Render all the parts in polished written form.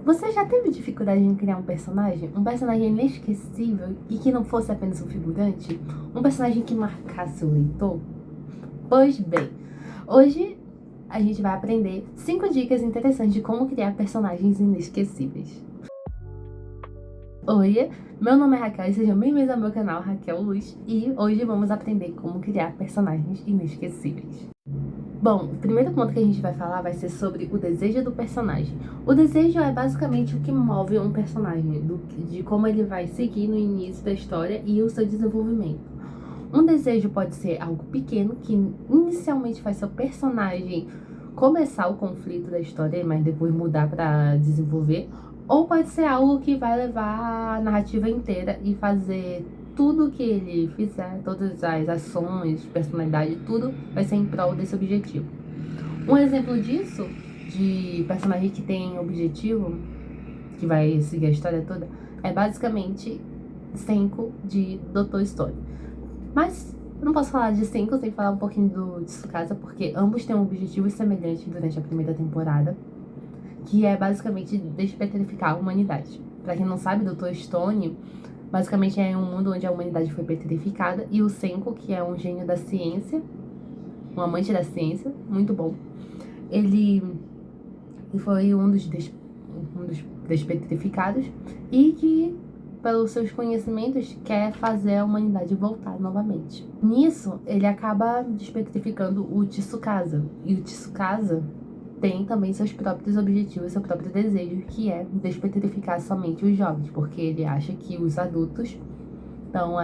Você já teve dificuldade em criar um personagem? Um personagem inesquecível e que não fosse apenas um figurante? Um personagem que marcasse o leitor? Pois bem, hoje a gente vai aprender 5 dicas interessantes de como criar personagens inesquecíveis. Oi, meu nome é Raquel e sejam bem-vindos ao meu canal Raquel Luz e hoje vamos aprender como criar personagens inesquecíveis. Bom, o primeiro ponto que a gente vai falar vai ser sobre o desejo do personagem. O desejo é basicamente o que move um personagem, de como ele vai seguir no início da história e o seu desenvolvimento. Um desejo pode ser algo pequeno, que inicialmente faz seu personagem começar o conflito da história, mas depois mudar para desenvolver. Ou pode ser algo que vai levar a narrativa inteira e fazer tudo que ele fizer, todas as ações, personalidade, tudo vai ser em prol desse objetivo. Um exemplo disso, de personagem que tem objetivo, que vai seguir a história toda, é basicamente Senko de Dr. Stone. Mas eu não posso falar de Senko sem falar um pouquinho do Tsukasa, porque ambos têm um objetivo semelhante durante a primeira temporada, que é basicamente despetrificar a humanidade. Pra quem não sabe, Dr. Stone basicamente é um mundo onde a humanidade foi petrificada e o Senko, que é um gênio da ciência, um amante da ciência, muito bom, ele foi um dos despetrificados e que, pelos seus conhecimentos, quer fazer a humanidade voltar novamente. Nisso, ele acaba despetrificando o Tsukasa. E o Tsukasa tem também seus próprios objetivos, seu próprio desejo, que é despetrificar somente os jovens, porque ele acha que os adultos estão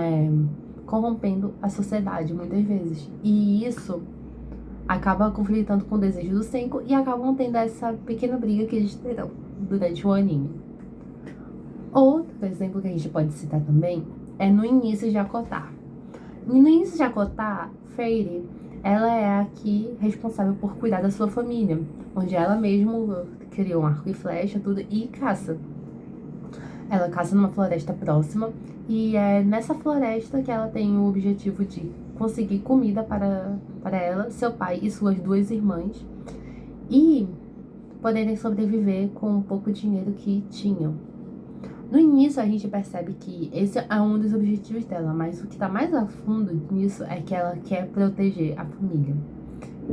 corrompendo a sociedade muitas vezes. E isso acaba conflitando com o desejo do Senko e acabam tendo essa pequena briga que eles terão durante o anime. Outro exemplo que a gente pode citar também é no início de Akotar. No início de Akotar, Fairy, ela é a que responsável por cuidar da sua família, onde ela mesma criou um arco e flecha, tudo, e caça. Ela caça numa floresta próxima e é nessa floresta que ela tem o objetivo de conseguir comida para ela, seu pai e suas 2 irmãs e poderem sobreviver com o pouco dinheiro que tinham. No início a gente percebe que esse é um dos objetivos dela, mas o que está mais a fundo nisso é que ela quer proteger a família.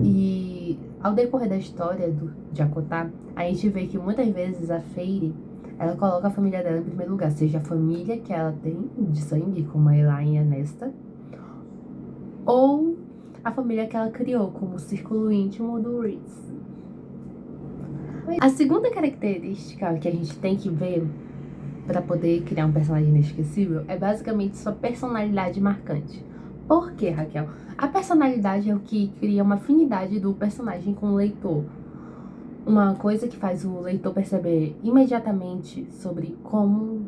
E ao decorrer da história de Akotar, a gente vê que muitas vezes a Fairy, ela coloca a família dela em primeiro lugar, seja a família que ela tem de sangue, como a Elaine e a Nesta, ou a família que ela criou, como o círculo íntimo do Reese. A segunda característica que a gente tem que ver para poder criar um personagem inesquecível é basicamente sua personalidade marcante. Por quê, Raquel? A personalidade é o que cria uma afinidade do personagem com o leitor. Uma coisa que faz o leitor perceber imediatamente sobre como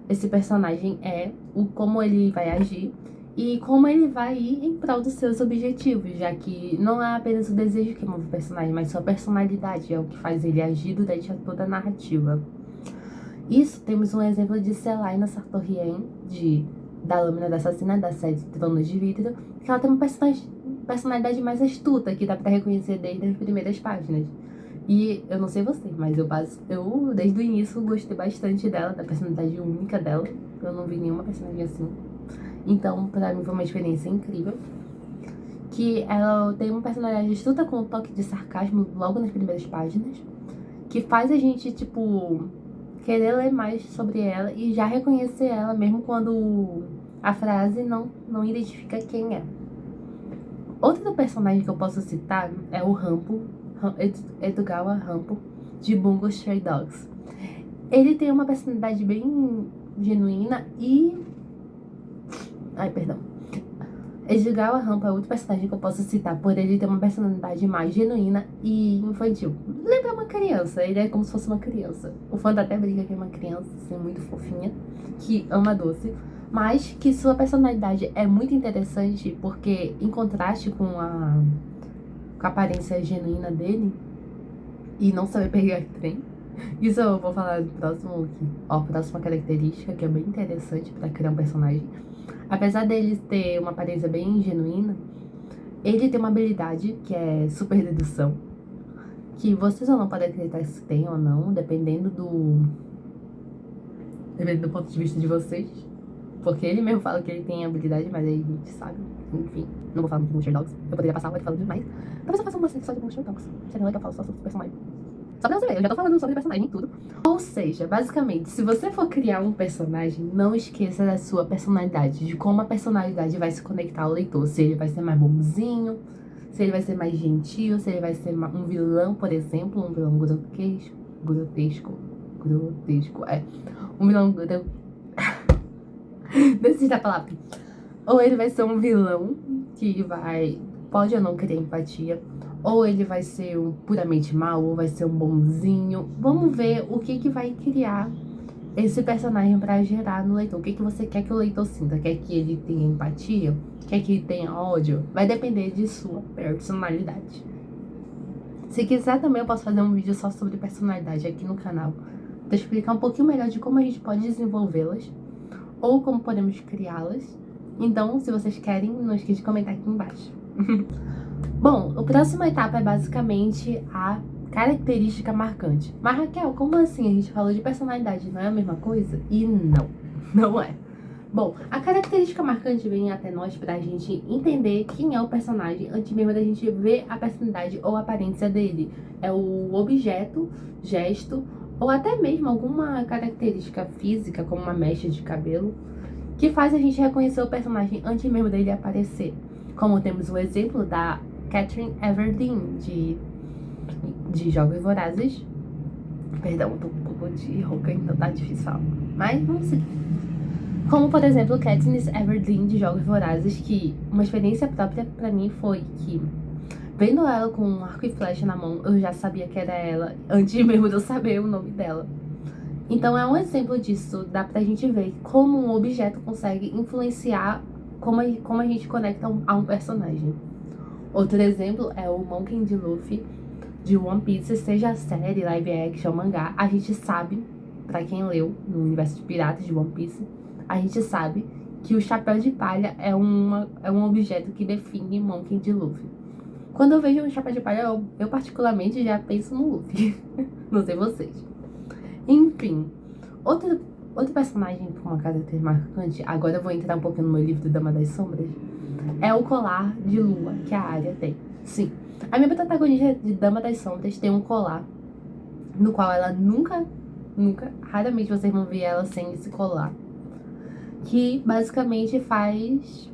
esse personagem é, como ele vai agir e como ele vai ir em prol dos seus objetivos, já que não é apenas o desejo que move o personagem, mas sua personalidade é o que faz ele agir durante toda a narrativa. Isso, temos um exemplo de Celaena Sartorian, da Lâmina da Assassina, da série Tronos de Vidro, que ela tem uma personalidade mais astuta, que dá pra reconhecer desde as primeiras páginas. E eu não sei você, mas eu desde o início gostei bastante dela, da personalidade única dela. Eu não vi nenhuma personagem assim. Então, pra mim foi uma experiência incrível. Que ela tem uma personalidade astuta com um toque de sarcasmo logo nas primeiras páginas, que faz a gente, tipo, querer ler mais sobre ela e já reconhecer ela, mesmo quando a frase não identifica quem é. Outro personagem que eu posso citar é o Rampo, Edogawa Rampo, de Bungo Stray Dogs. Ele tem uma personalidade bem genuína e... Edogawa Rampo é outro personagem que eu posso citar por ele ter uma personalidade mais genuína e infantil. Lembra uma criança, ele é como se fosse uma criança. O fã até briga que é uma criança, assim, muito fofinha, que ama doce, mas que sua personalidade é muito interessante porque, em contraste com a aparência genuína dele e não saber pegar trem, isso eu vou falar no próximo, próxima característica que é bem interessante para criar um personagem. Apesar dele ter uma aparência bem genuína, ele tem uma habilidade que é super dedução. que vocês ou não podem acreditar se tem ou não, dependendo do ponto de vista de vocês. Porque ele mesmo fala que ele tem habilidade, mas aí a gente sabe. Enfim, não vou falar muito de Monster Dogs. Eu poderia passar a hora falando demais. Talvez eu faça uma série só de Monster Dogs. Seria legal falar só sobre o personagem. Só pra você ver, eu já tô falando sobre o personagem e tudo. Ou seja, basicamente, se você for criar um personagem, não esqueça da sua personalidade, de como a personalidade vai se conectar ao leitor. Se ele vai ser mais bonzinho, se ele vai ser mais gentil, se ele vai ser um vilão, por exemplo, um vilão grotesco, um vilão decide a palavra. Ou ele vai ser um vilão que pode ou não criar empatia, ou ele vai ser um puramente mau, ou vai ser um bonzinho. Vamos ver o que vai criar esse personagem pra gerar no leitor. O que você quer que o leitor sinta? Quer que ele tenha empatia? Quer que ele tenha ódio? Vai depender de sua personalidade. Se quiser também eu posso fazer um vídeo só sobre personalidade aqui no canal, pra explicar um pouquinho melhor de como a gente pode desenvolvê-las ou como podemos criá-las. Então, se vocês querem, não esqueça de comentar aqui embaixo. Bom, a próxima etapa é basicamente a característica marcante. Mas Raquel, como assim? A gente falou de personalidade, não é a mesma coisa? E não é. Bom, a característica marcante vem até nós pra gente entender quem é o personagem antes mesmo da gente ver a personalidade ou a aparência dele. É o objeto, gesto ou até mesmo alguma característica física, como uma mecha de cabelo, que faz a gente reconhecer o personagem antes mesmo dele aparecer. Como temos o exemplo da Katniss Everdeen, de Jogos Vorazes. Perdão, tô um pouco de rouca, então tá difícil falar. Mas vamos seguir. Como, por exemplo, Katniss Everdeen de Jogos Vorazes, que uma experiência própria pra mim foi que, vendo ela com um arco e flecha na mão, eu já sabia que era ela, antes mesmo de eu saber o nome dela. Então é um exemplo disso, dá pra gente ver como um objeto consegue influenciar como a gente conecta a um personagem. Outro exemplo é o Monkey D. Luffy de One Piece, seja a série, live action, mangá. A gente sabe, pra quem leu no universo de piratas de One Piece, a gente sabe que o chapéu de palha é um objeto que define Monkey D. Luffy. Quando eu vejo um chapéu de palha, eu particularmente já penso no Luffy. Não sei vocês. Enfim, outro personagem com uma característica marcante, agora eu vou entrar um pouquinho no meu livro Dama das Sombras, é o colar de lua que a Arya tem. Sim, a minha protagonista de Dama das Sombras tem um colar no qual ela nunca, raramente vocês vão ver ela sem esse colar, que basicamente faz...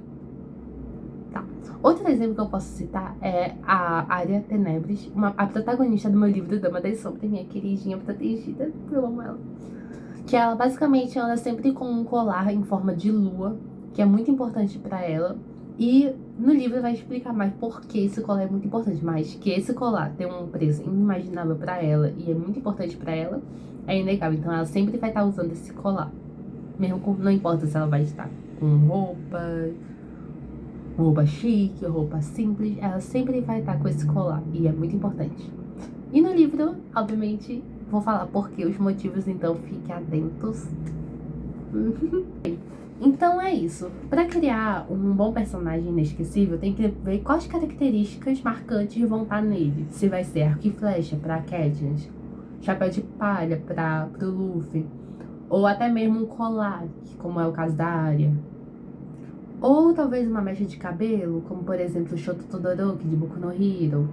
Tá. Outro exemplo que eu posso citar é a Arya Tenebris, a protagonista do meu livro Dama das Sombras, minha queridinha protegida, eu amo ela. Que ela basicamente anda sempre com um colar em forma de lua, que é muito importante pra ela. E no livro vai explicar mais por que esse colar é muito importante, mas que esse colar tem um preço inimaginável pra ela e é muito importante pra ela, é inegável. Então ela sempre vai estar usando esse colar. Mesmo não importa se ela vai estar com roupa chique, roupa simples, ela sempre vai estar com esse colar e é muito importante. E no livro, obviamente, vou falar por que os motivos, então fiquem atentos. Então é isso. Para criar um bom personagem inesquecível, tem que ver quais características marcantes vão estar nele. Se vai ser arco e flecha para Katniss, chapéu de palha para o Luffy, ou até mesmo um colar, como é o caso da Arya. Ou talvez uma mecha de cabelo, como por exemplo o Shoto Todoroki de Boku no Hero.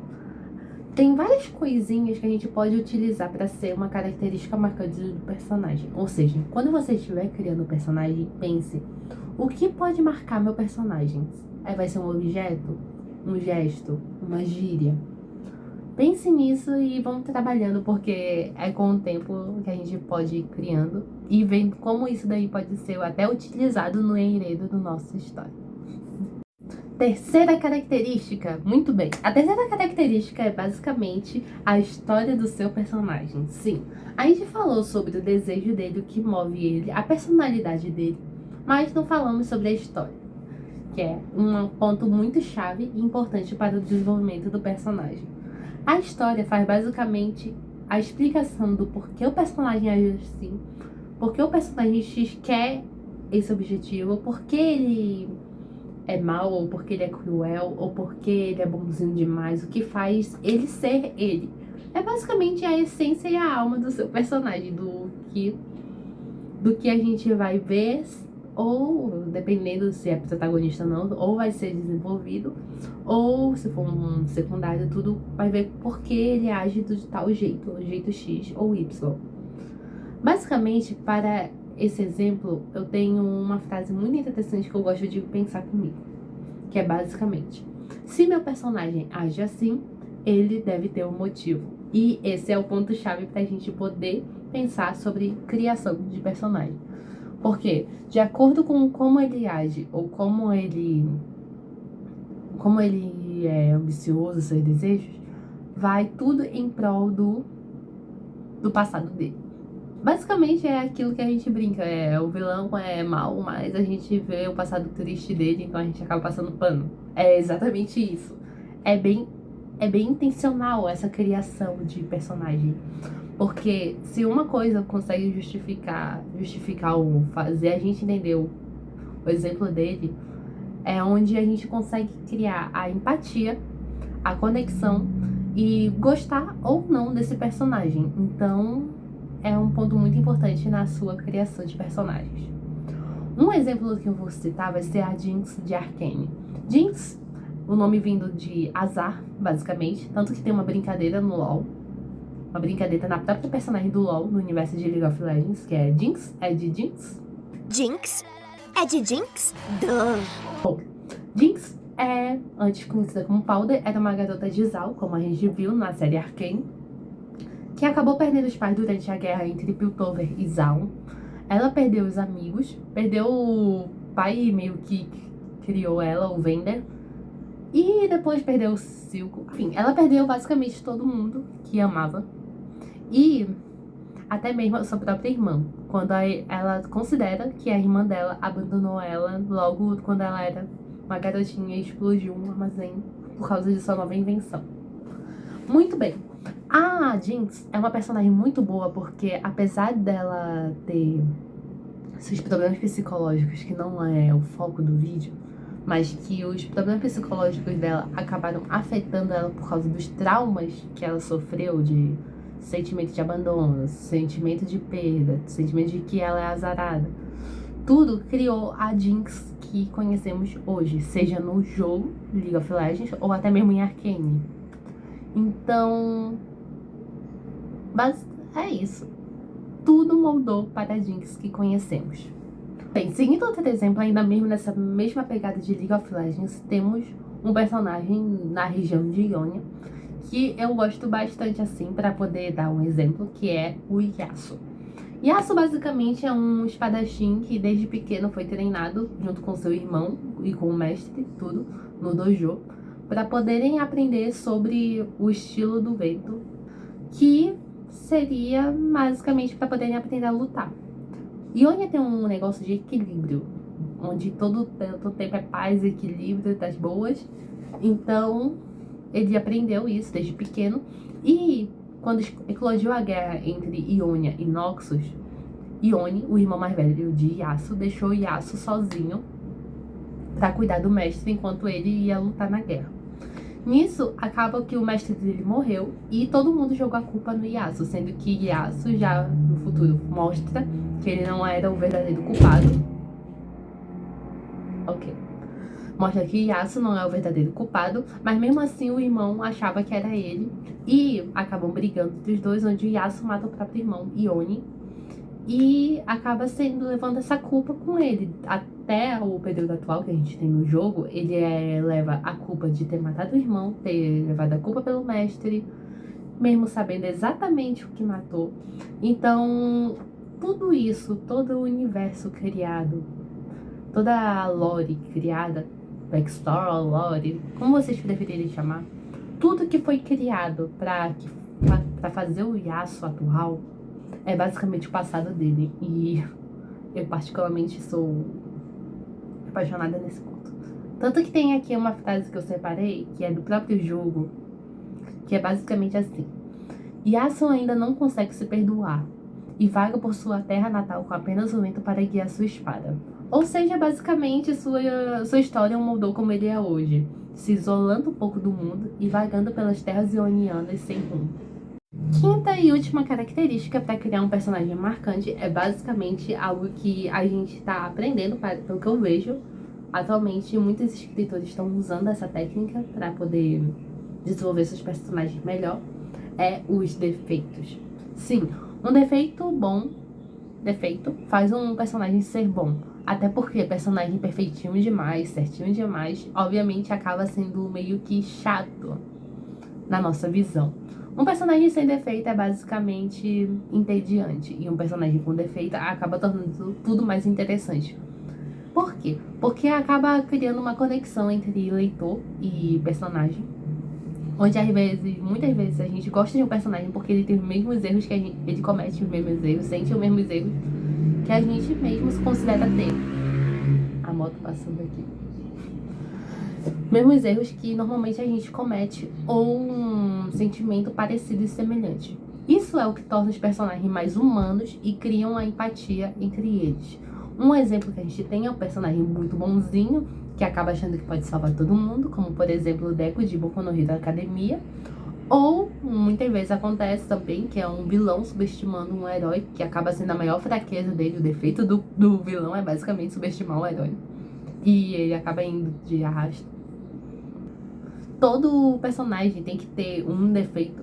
Tem várias coisinhas que a gente pode utilizar para ser uma característica marcante do personagem. Ou seja, quando você estiver criando um personagem, pense: o que pode marcar meu personagem? Vai ser um objeto? Um gesto? Uma gíria? Pense nisso e vamos trabalhando, porque é com o tempo que a gente pode ir criando e vendo como isso daí pode ser até utilizado no enredo da nossa história. Terceira característica, muito bem. A terceira característica é basicamente a história do seu personagem. Sim, a gente falou sobre o desejo dele, o que move ele, a personalidade dele, mas não falamos sobre a história, que é um ponto muito chave e importante para o desenvolvimento do personagem. A história faz basicamente a explicação do porquê o personagem age assim, porquê o personagem X quer esse objetivo, porquê ele é mau, ou porque ele é cruel, ou porque ele é bonzinho demais, o que faz ele ser ele. É basicamente a essência e a alma do seu personagem, do que a gente vai ver, ou dependendo se é protagonista ou não, ou vai ser desenvolvido, ou se for um secundário, tudo vai ver por que ele age de tal jeito, o jeito X ou Y. Basicamente, para esse exemplo, eu tenho uma frase muito interessante que eu gosto de pensar comigo, que é basicamente: se meu personagem age assim, ele deve ter um motivo. E esse é o ponto-chave para a gente poder pensar sobre criação de personagem. Porque, de acordo com como ele age ou como ele é ambicioso, seus desejos, vai tudo em prol do passado dele. Basicamente é aquilo que a gente brinca, o vilão é mau, mas a gente vê o passado triste dele, então a gente acaba passando pano. É exatamente isso. É bem intencional essa criação de personagem. Porque se uma coisa consegue justificar ou fazer a gente entender o exemplo dele, é onde a gente consegue criar a empatia, a conexão e gostar ou não desse personagem. Então, é um ponto muito importante na sua criação de personagens. Um exemplo que eu vou citar vai ser a Jinx de Arcane. Jinx, o nome vindo de azar, basicamente, tanto que tem uma brincadeira no LoL, uma brincadeira na própria personagem do LoL, no universo de League of Legends, que é Jinx, é de Jinx. Jinx? É de Jinx? Duh! Bom, Jinx é, antes conhecida como Powder, era uma garota de Zal, como a gente viu na série Arcane, que acabou perdendo os pais durante a guerra entre Piltover e Zaun. Ela perdeu os amigos, perdeu o pai meio que criou ela, o Vender, e depois perdeu o Silco. Enfim, ela perdeu basicamente todo mundo que amava. E até mesmo a sua própria irmã, quando ela considera que a irmã dela abandonou ela logo quando ela era uma garotinha e explodiu um armazém por causa de sua nova invenção. Muito bem. A Jinx é uma personagem muito boa porque, apesar dela ter seus problemas psicológicos, que não é o foco do vídeo, mas que os problemas psicológicos dela acabaram afetando ela por causa dos traumas que ela sofreu, de sentimento de abandono, sentimento de perda, sentimento de que ela é azarada. Tudo criou a Jinx que conhecemos hoje, seja no jogo League of Legends ou até mesmo em Arcane. Então, é isso. Tudo moldou para a Jinx que conhecemos. Bem, seguindo outro exemplo, ainda mesmo nessa mesma pegada de League of Legends, temos um personagem na região de Ionia que eu gosto bastante assim, para poder dar um exemplo, que é o Yasuo. Yasuo basicamente é um espadachim que desde pequeno foi treinado junto com seu irmão e com o mestre, tudo, no dojo, para poderem aprender sobre o estilo do vento, que seria basicamente para poderem aprender a lutar. Ionia tem um negócio de equilíbrio, onde todo tempo é paz e equilíbrio das boas. Então, ele aprendeu isso desde pequeno. E quando eclodiu a guerra entre Ionia e Noxus, Ione, o irmão mais velho de Yasuo, deixou Yasuo sozinho para cuidar do mestre enquanto ele ia lutar na guerra. Nisso, acaba que o mestre dele morreu e todo mundo jogou a culpa no Yasuo, sendo que Yasuo já no futuro mostra que ele não era o verdadeiro culpado. Ok. Mostra que Yasuo não é o verdadeiro culpado, mas mesmo assim o irmão achava que era ele e acabam brigando entre os dois, onde Yasuo mata o próprio irmão, Ione, e acaba levando essa culpa com ele. Até o período atual que a gente tem no jogo, ele leva a culpa de ter matado o irmão, ter levado a culpa pelo mestre, mesmo sabendo exatamente o que matou. Então, tudo isso, todo o universo criado, toda a lore criada, backstory, lore, como vocês preferirem chamar, tudo que foi criado para fazer o Yasuo atual é basicamente o passado dele. E eu particularmente sou apaixonada nesse ponto. Tanto que tem aqui uma frase que eu separei, que é do próprio jogo, que é basicamente assim: Yasuo ainda não consegue se perdoar e vaga por sua terra natal com apenas o vento para guiar sua espada. Ou seja, basicamente sua história moldou como ele é hoje, se isolando um pouco do mundo e vagando pelas terras ionianas sem rumo. Quinta e última característica para criar um personagem marcante é basicamente algo que a gente está aprendendo, pelo que eu vejo. Atualmente, muitos escritores estão usando essa técnica para poder desenvolver seus personagens melhor. É os defeitos. Sim, um defeito faz um personagem ser bom. Até porque personagem perfeitinho demais, certinho demais, obviamente acaba sendo meio que chato na nossa visão. Um personagem sem defeito é basicamente entediante. E um personagem com defeito acaba tornando tudo mais interessante. Por quê? Porque acaba criando uma conexão entre leitor e personagem. Onde muitas vezes a gente gosta de um personagem porque ele tem os mesmos erros que ele comete os mesmos erros, sente os mesmos erros que a gente mesmo se considera ter. A moto passando aqui. Mesmos erros que normalmente a gente comete ou um sentimento parecido e semelhante. Isso é o que torna os personagens mais humanos e cria uma empatia entre eles. Um exemplo que a gente tem é um personagem muito bonzinho, que acaba achando que pode salvar todo mundo, como por exemplo o Deku de Boku no Hero Academia. Ou muitas vezes acontece também que é um vilão subestimando um herói, que acaba sendo a maior fraqueza dele. O defeito do vilão é basicamente subestimar o herói. E ele acaba indo de arrasto. Todo personagem tem que ter um defeito,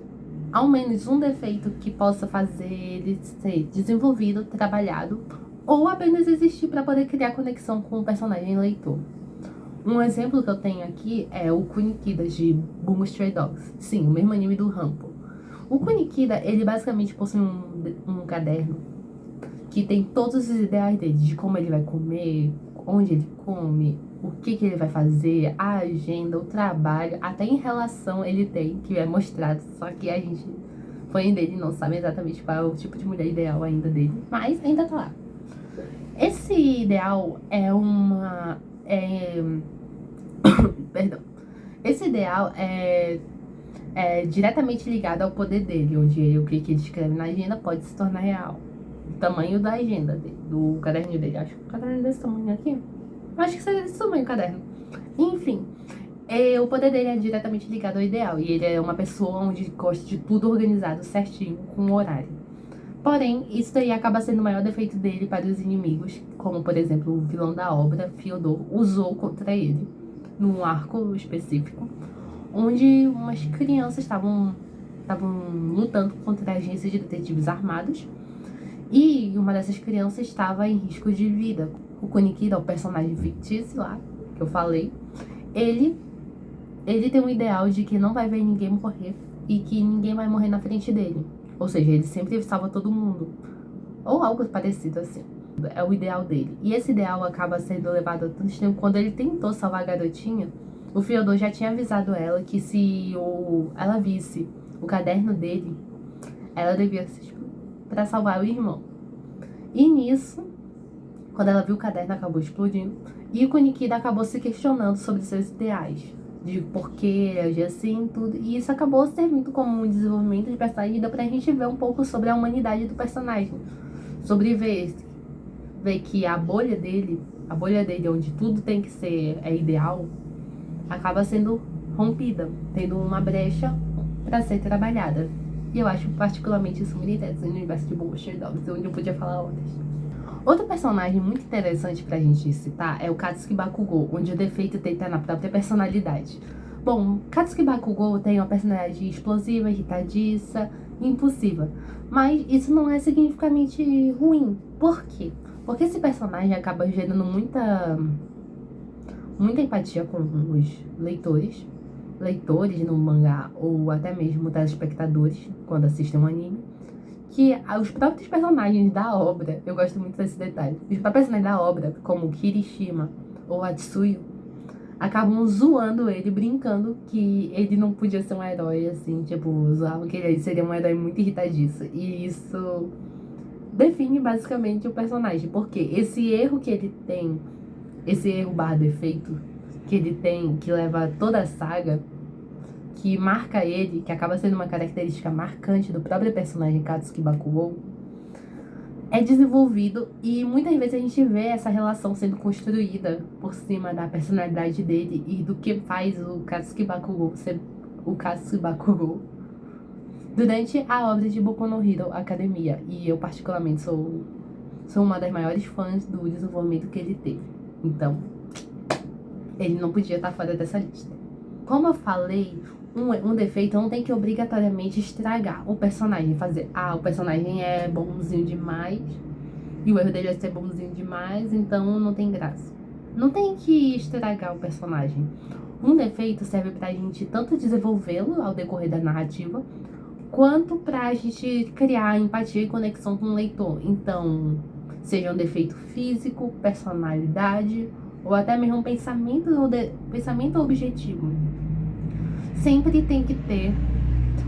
ao menos um defeito que possa fazer ele ser desenvolvido, trabalhado, ou apenas existir para poder criar conexão com o personagem leitor. Um exemplo que eu tenho aqui é o Kunikida de Bungo Stray Dogs. Sim, o mesmo anime do Rampo. O Kunikida, ele basicamente possui um caderno que tem todos os ideais dele, de como ele vai comer, onde ele come, o que ele vai fazer, a agenda, o trabalho, até em relação ele tem, que é mostrado, só que a gente, fã dele, não sabe exatamente qual é o tipo de mulher ideal ainda dele, mas ainda tá lá. Esse ideal perdão. Esse ideal é diretamente ligado ao poder dele, onde o que ele escreve na agenda pode se tornar real. O tamanho da agenda dele, do caderninho dele. Acho que o caderno é desse tamanho aqui. Acho que seria desse tamanho o caderno. Enfim, o poder dele é diretamente ligado ao ideal. E ele é uma pessoa onde gosta de tudo organizado certinho, com um horário. Porém, isso daí acaba sendo o maior defeito dele para os inimigos, como por exemplo o vilão da obra, Fyodor, usou contra ele, num arco específico, onde umas crianças estavam lutando contra agências de detetives armados, e uma dessas crianças estava em risco de vida. O Kunikida, o personagem fictício lá, que eu falei, ele tem um ideal de que não vai ver ninguém morrer e que ninguém vai morrer na frente dele. Ou seja, ele sempre salva todo mundo. Ou algo parecido assim. É o ideal dele. E esse ideal acaba sendo levado a tanto tempo. Quando ele tentou salvar a garotinha, o Fyodor já tinha avisado ela que se ela visse o caderno dele, ela devia assistir para salvar o irmão. E nisso, quando ela viu o caderno, acabou explodindo. E o Kunikida acabou se questionando sobre seus ideais, de por que agir assim, tudo. E isso acabou servindo como um desenvolvimento de personagem, dá pra gente ver um pouco sobre a humanidade do personagem. Sobre ver que a bolha dele, onde tudo tem que ser ideal, acaba sendo rompida, tendo uma brecha para ser trabalhada. E eu acho particularmente isso muito interessante no universo de Bungo Stray Dogs, onde eu podia falar horas. Outro personagem muito interessante pra gente citar é o Katsuki Bakugou, onde o defeito está na própria personalidade. Bom, Katsuki Bakugou tem uma personalidade explosiva, irritadiça e impulsiva, mas isso não é significativamente ruim. Por quê? Porque esse personagem acaba gerando muita empatia com os leitores no mangá, ou até mesmo telespectadores quando assistem um anime, que os próprios personagens da obra, eu gosto muito desse detalhe, os próprios personagens da obra, como Kirishima ou Atsuyu, acabam zoando ele, brincando que ele não podia ser um herói, assim, tipo, zoavam que ele seria um herói muito irritadiço. E isso define basicamente o personagem, porque esse erro que ele tem, esse erro barra defeito que ele tem, que leva toda a saga, que marca ele, que acaba sendo uma característica marcante do próprio personagem Katsuki Bakugou, é desenvolvido e muitas vezes a gente vê essa relação sendo construída por cima da personalidade dele e do que faz o Katsuki Bakugou ser o Katsuki Bakugou. durante a obra de Boku no Hero Academia. E eu, particularmente, sou uma das maiores fãs do desenvolvimento que ele teve. Então, ele não podia estar fora dessa lista. Como eu falei, um defeito não tem que obrigatoriamente estragar o personagem. Fazer, o personagem é bonzinho demais e o erro dele é ser bonzinho demais, então não tem graça. Não tem que estragar o personagem. Um defeito serve pra gente tanto desenvolvê-lo ao decorrer da narrativa, quanto pra gente criar empatia e conexão com o leitor. Então, seja um defeito físico, personalidade, ou até mesmo pensamento objetivo. Sempre tem que ter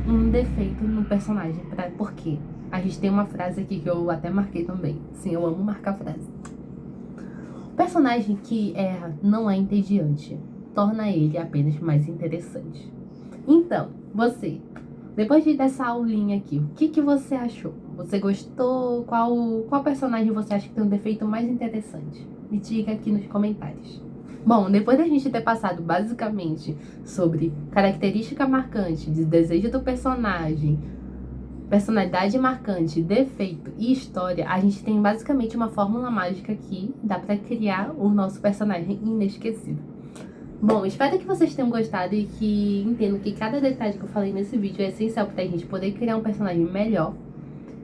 um defeito no personagem. Por quê? A gente tem uma frase aqui que eu até marquei também. Sim, eu amo marcar frase. O personagem que erra não é entediante, torna ele apenas mais interessante. Então, você, depois dessa aulinha aqui, o que você achou? Você gostou? Qual personagem você acha que tem um defeito mais interessante? Me diga aqui nos comentários. Bom, depois da gente ter passado basicamente sobre característica marcante, desejo do personagem, personalidade marcante, defeito e história, a gente tem basicamente uma fórmula mágica que dá pra criar o nosso personagem inesquecível. Bom, espero que vocês tenham gostado e que entendam que cada detalhe que eu falei nesse vídeo é essencial pra gente poder criar um personagem melhor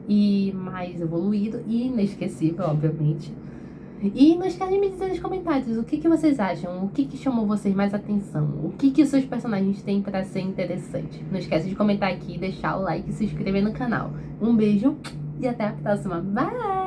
e mais evoluído e inesquecível, obviamente. E não esquece de me dizer nos comentários o que vocês acham, o que chamou vocês mais atenção, o que os seus personagens têm pra ser interessante. Não esquece de comentar aqui, deixar o like e se inscrever no canal. Um beijo e até a próxima. Bye!